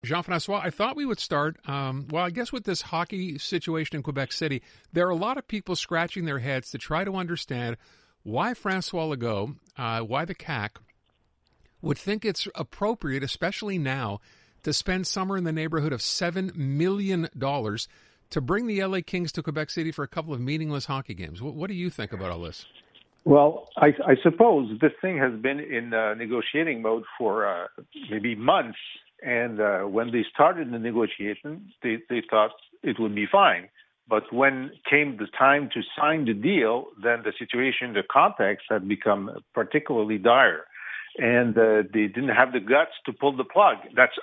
Jean-François, I thought we would start, I guess with this hockey situation in Quebec City, there are a lot of people scratching their heads to try to understand why François Legault, why the CAQ, would think it's appropriate, especially now, to spend somewhere in the neighborhood of $7 million to bring the LA Kings to Quebec City for a couple of meaningless hockey games. What do you think about all this? Well, I suppose this thing has been in negotiating mode for maybe months. And when they started the negotiation, they thought it would be fine. But when came the time to sign the deal, then the situation, the context had become particularly dire. And they didn't have the guts to pull the plug.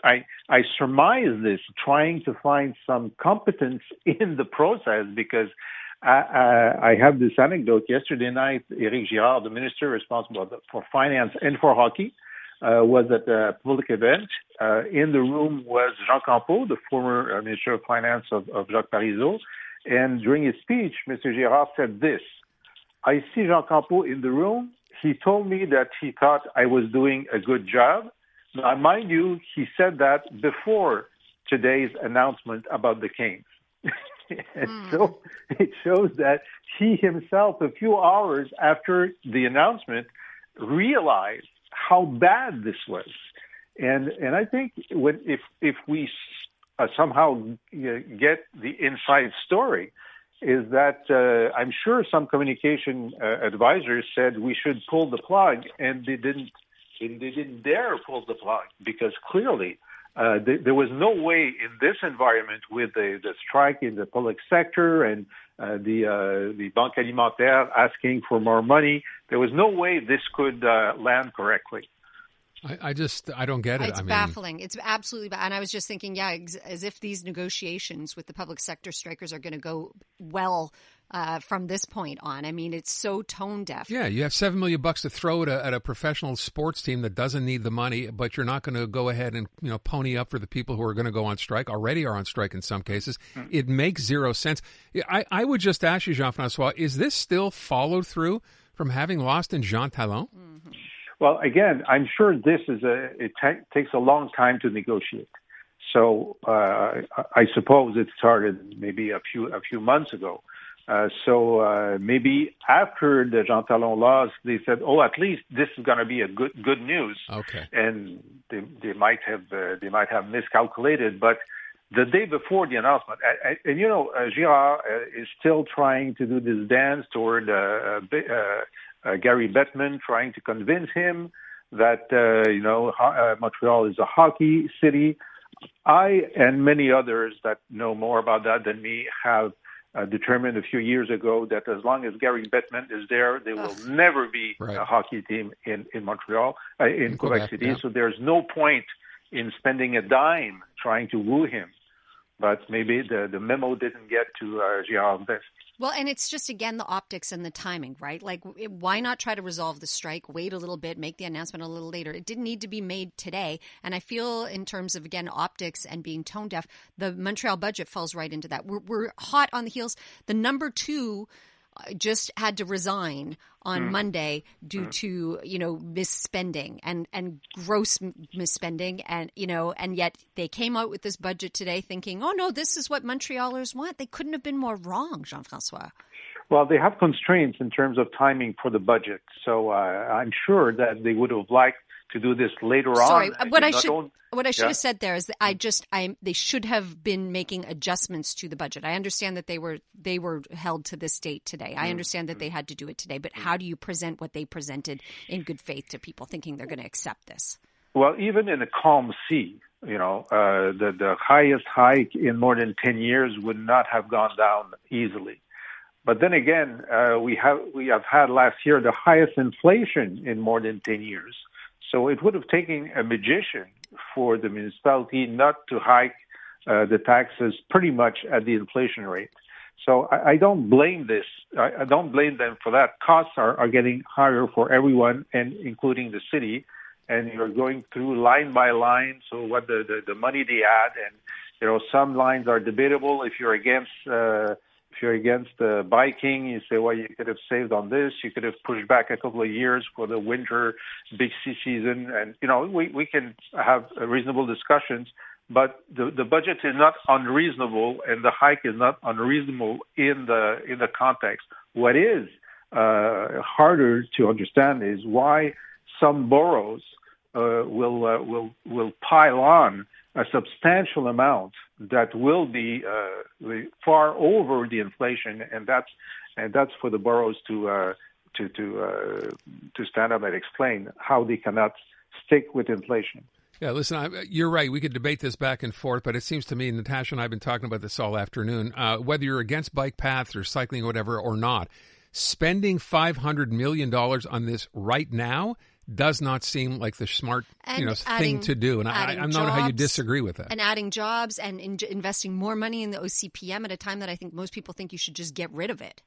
I surmise this, trying to find some competence in the process, because I have this anecdote. Yesterday night, Éric Girard, the minister responsible for finance and for hockey, was at a public event. In the room was Jean Campeau, the former Minister of Finance of Jacques Parizeau. And during his speech, Mr. Girard said this: "I see Jean Campeau in the room. He told me that he thought I was doing a good job." Now, mind you, he said that before today's announcement about the Kings. And so it shows that he himself, a few hours after the announcement, realized how bad this was. And I think if we somehow get the inside story, is that I'm sure some communication advisors said we should pull the plug, and they didn't dare pull the plug, because clearly there was no way in this environment, with the strike in the public sector and the Banque Alimentaire asking for more money, there was no way this could land correctly. I don't get it. It's baffling. It's absolutely and I was just thinking, as if these negotiations with the public sector strikers are going to go well from this point on. I mean, it's so tone deaf. Yeah, you have $7 million to throw at a professional sports team that doesn't need the money, but you're not going to go ahead and pony up for the people who are going to go on strike, already are on strike in some cases. It makes zero sense. I would just ask you, Jean-François, is this still followed through from having lost in Jean Talon? Mm-hmm. Well, again, I'm sure this is takes a long time to negotiate. So I suppose it started maybe a few months ago. So maybe after the Jean Talon loss, they said, at least this is going to be a good news. Okay. And they might have miscalculated, but the day before the announcement, Girard is still trying to do this dance toward Gary Bettman, trying to convince him that Montreal is a hockey city. I and many others that know more about that than me have determined a few years ago that as long as Gary Bettman is there, there will never be a hockey team in Montreal, in Quebec City. Yeah. So there's no point in spending a dime trying to woo him. But maybe the memo didn't get to Girard best. Well, and it's just, again, the optics and the timing, right? Like, why not try to resolve the strike, wait a little bit, make the announcement a little later? It didn't need to be made today. And I feel in terms of, again, optics and being tone deaf, the Montreal budget falls right into that. We're hot on the heels. The number two just had to resign on Monday due to, misspending and gross misspending. And yet they came out with this budget today thinking, oh, no, this is what Montrealers want. They couldn't have been more wrong, Jean-François. Well, they have constraints in terms of timing for the budget. So I'm sure that they would have liked to do this later on. Sorry, what I should have said there is that they should have been making adjustments to the budget. I understand that they were held to this date today. I understand that they had to do it today. But how do you present what they presented in good faith to people, thinking they're going to accept this? Well, even in a calm sea, the highest hike in more than 10 years would not have gone down easily. But then again, we have had last year the highest inflation in more than 10 years. So it would have taken a magician for the municipality not to hike the taxes pretty much at the inflation rate. So I don't blame this. I don't blame them for that. Costs are getting higher for everyone, and including the city. And you're going through line by line. So what the money they add, and some lines are debatable. If you're against biking, you say, well, you could have saved on this. You could have pushed back a couple of years for the winter big sea season. And, we can have reasonable discussions. but the budget is not unreasonable, and the hike is not unreasonable in the context. What is harder to understand is why some boroughs will pile on a substantial amount that will be far over the inflation, and that's for the boroughs to stand up and explain how they cannot stick with inflation. Yeah, listen, you're right. We could debate this back and forth, but it seems to me, Natasha and I have been talking about this all afternoon, whether you're against bike paths or cycling or whatever or not, spending $500 million on this right now does not seem like the smart thing to do. And I don't know how you disagree with that. And adding jobs and investing more money in the OCPM at a time that I think most people think you should just get rid of it.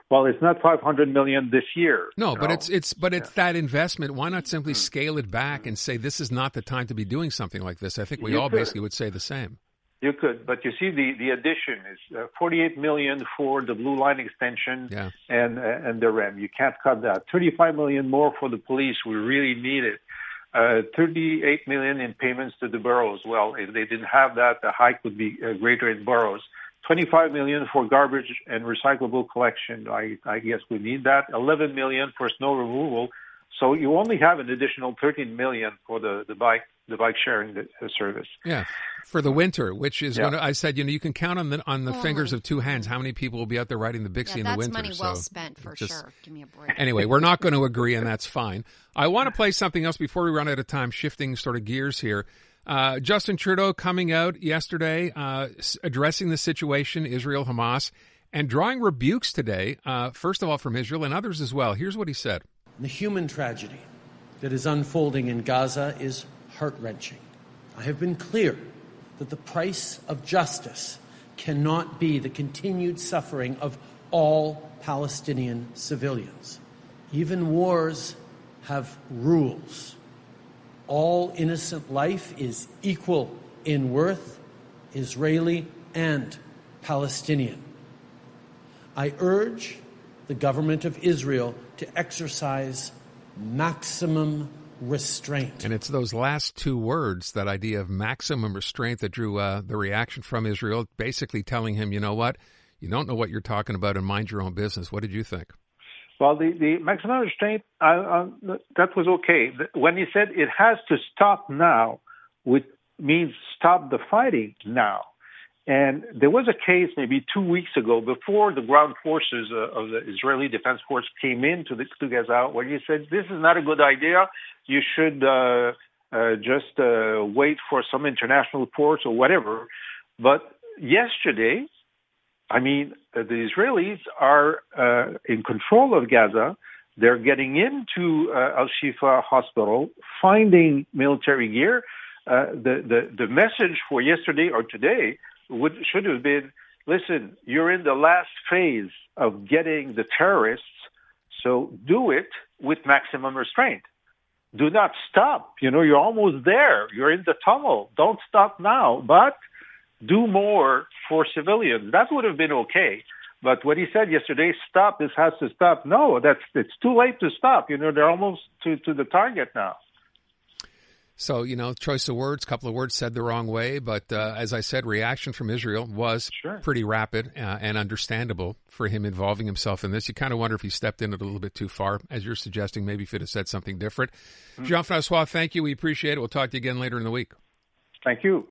Well, it's not $500 million this year. No, but it's that investment. Why not simply scale it back and say this is not the time to be doing something like this? I think we all basically would say the same. You could, but you see the addition is $48 million for the Blue Line extension and the REM. You can't cut that. $35 million more for the police. We really need it. $38 million in payments to the boroughs. Well, if they didn't have that, the hike would be greater in boroughs. $25 million for garbage and recyclable collection. I guess we need that. $11 million for snow removal. So you only have an additional $13 million for the bike sharing service. Yeah, for the winter, which is when I said, you can count on the fingers of two hands how many people will be out there riding the Bixie in the winter. That's money well spent for sure. Give me a break. Anyway, we're not going to agree, and that's fine. I want to play something else before we run out of time, shifting sort of gears here. Justin Trudeau coming out yesterday, addressing the situation, Israel-Hamas, and drawing rebukes today, first of all from Israel and others as well. Here's what he said. The human tragedy that is unfolding in Gaza is heart-wrenching. I have been clear that the price of justice cannot be the continued suffering of all Palestinian civilians. Even wars have rules. All innocent life is equal in worth, Israeli and Palestinian. I urge the government of Israel to exercise maximum restraint. And it's those last two words, that idea of maximum restraint, that drew the reaction from Israel, basically telling him, you know what, you don't know what you're talking about and mind your own business. What did you think? Well, the maximum restraint, that was okay. When he said it has to stop now, which means stop the fighting now. And there was a case maybe 2 weeks ago before the ground forces of the Israeli Defense Force came into Gaza, where he said, this is not a good idea. You should just wait for some international force or whatever. But yesterday, the Israelis are in control of Gaza. They're getting into Al-Shifa hospital, finding military gear. The message for yesterday or today should have been, listen, you're in the last phase of getting the terrorists, so do it with maximum restraint. Do not stop. You're almost there. You're in the tunnel. Don't stop now, but do more for civilians. That would have been okay. But what he said yesterday, stop, this has to stop. No, it's too late to stop. They're almost to the target now. So, choice of words, couple of words said the wrong way. But as I said, reaction from Israel was pretty rapid and understandable for him involving himself in this. You kind of wonder if he stepped in it a little bit too far, as you're suggesting, maybe if he'd have said something different. Jean-François, thank you. We appreciate it. We'll talk to you again later in the week. Thank you.